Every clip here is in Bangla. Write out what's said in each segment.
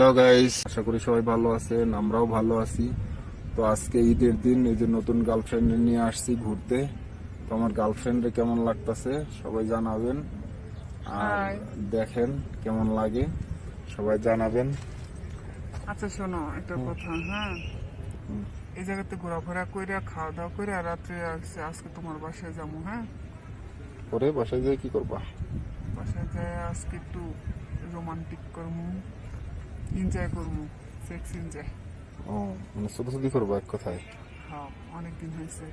হ্যালো গাইস, আশা করি সবাই ভালো আছেন, আমরাও ভালো আছি। তো আজকে ঈদের দিন, এই যে নতুন গার্লফ্রেন্ড নিয়ে আসছি ঘুরতে। তো আমার গার্লফ্রেন্ডে কেমন লাগতেছে সবাই জানাবেন, আর হাই। দেখেন কেমন লাগে সবাই জানাবেন। আচ্ছা শোনো একটা কথা, হ্যাঁ, এই জায়গাতে ঘোরাফেরা করে খাওয়া দাওয়া করে রাত্রে আজকে তোমার বাসায় যাবো। হ্যাঁ, পরে বাসায় যেয়ে কি করবা? বাসায় যায় আজকে একটু রোমান্টিক করবো, এনজয় করবো, সেক্স এনজয়। ও, মানে শুধু করবা এক কথায়? হ্যাঁ, অনেকদিন হয়েছে।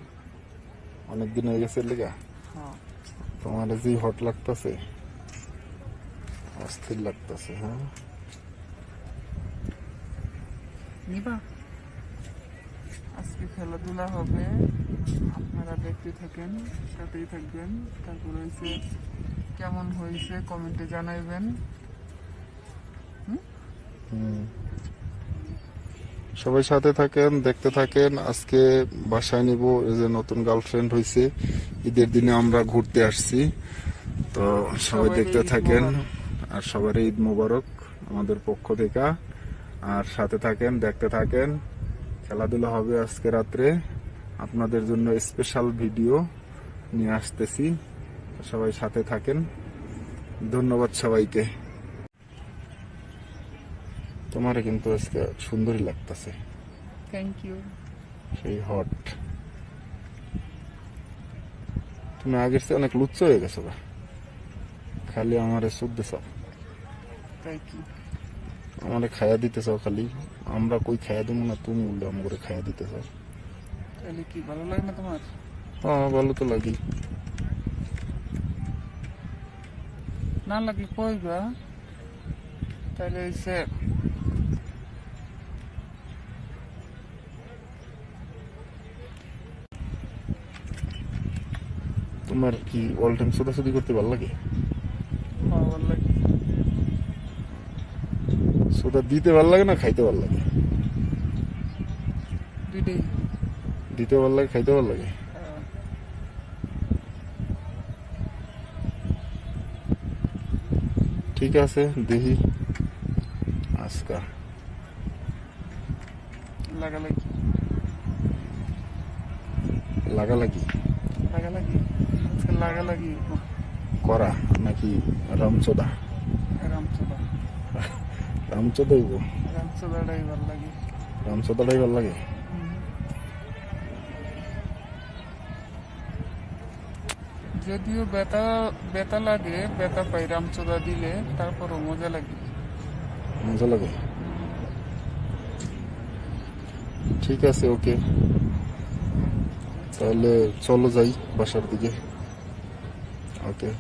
অনেকদিন হয়ে গেছে লেগা? হ্যাঁ, তোমার যে হট লাগতেছে, অস্থির লাগতেছে। হ্যাঁ, নিবা? আজকে খেলাধুলা হবে, আপনারা দেখতে থাকেন, সাথেই থাকবেন। তারপর হয়েছে কেমন হয়েছে কমেন্টে জানাইবেন। সবাই সাথে থাকেন, দেখতে থাকেন। আজকে বাসায় নিব, এই যে নতুন গার্লফ্রেন্ড হয়েছে, ঈদের দিনে আমরা ঘুরতে আসছি। তো সবাই দেখতে থাকেন, আর সবারই ঈদ মোবারক আমাদের পক্ষ থেকে। আর সাথে থাকেন, দেখতে থাকেন। খেলাধুলা হবে আজকে রাত্রে, আপনাদের জন্য স্পেশাল ভিডিও নিয়ে আসতেছি। সবাই সাথে থাকেন, ধন্যবাদ সবাইকে। তোমারে কিন্তু আজকে সুন্দরী লাগতেছে, থ্যাংক ইউ। সেই হট। তুমি আগের চেয়ে অনেক লুচ্চ হয়ে গেছো গা, খালি আমারে সুদ দিছ, তাই কি? আমারে খায়া দিতেছ খালি। আমরা কই খায়া দিব না, তুমি উল্লে আমাকে খায়া দিতেছ। তাহলে কি ভালো লাগে না তোমার? হ্যাঁ, ভালো তো লাগি। না লাগলে কইবা, তাহলে হচ্ছে তোমার কি অল টাইম সোদাসুদি করতে ভালো লাগে? ভালো লাগে। সোদা দিতে ভালো লাগে না খাইতে ভালো লাগে? দুইটাই। দিতে ভালো লাগে, খাইতে ভালো লাগে। ঠিক আছে, দেখি আজকা লাগালাগি লাগালাগি লাগালাগি আজকে লাগালাগি করা নাকি রামচোদা? রামচোদা। রামচোদা হইব? রামচোদাটাই ভালো লাগে। রামচোদাটাই ভালো লাগে। যদিও ব্যথা ব্যথা লাগে, ব্যথা পাই রামচোদা দিলে, তারপরও মজা লাগে। মজা লাগে। ঠিক আছে, ওকে, তাহলে চলো যাই বাসার দিকে। ওকে,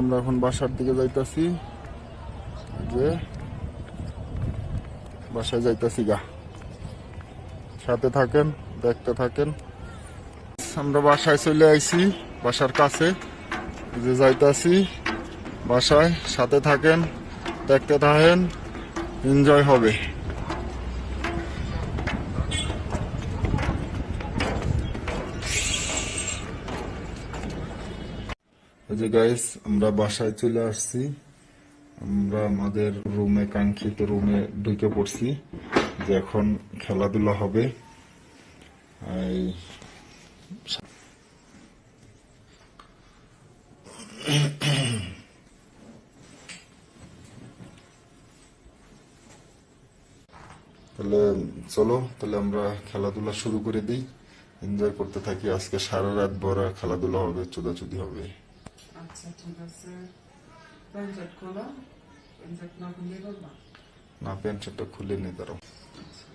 আমরা এখন বাসার দিকে যাইতাছি, যে বাসায় যাইতাছি গা। সাথে থাকেন, দেখতে থাকেন। আমরা বাসায় চলে আইছি, বাসার কাছে যে যাইতাছি বাসায়। সাথে থাকেন, দেখতে থাকেন, এনজয় হবে। এই যে গাইস, আমরা বাসায় চলে আসছি। আমরা আমাদের রুমে, কাঙ্ক্ষিত রুমে ঢুকে পড়ছি, যে এখন খেলাধুলা হবে। এই তাহলে চলো, তাহলে আমরা খেলাধুলা শুরু করে দিই, এনজয় করতে থাকি। আজকে সারা রাত ভরা খেলাধুলা হবে, চোদাচুদি হবে। আচ্ছা ঠিক আছে, প্যান্ট শার্ট খোলা, প্যান্ট শার্ট না খুললে করবা। না, প্যান্ট শার্টটা খুলে নি, দাঁড়াও। আচ্ছা।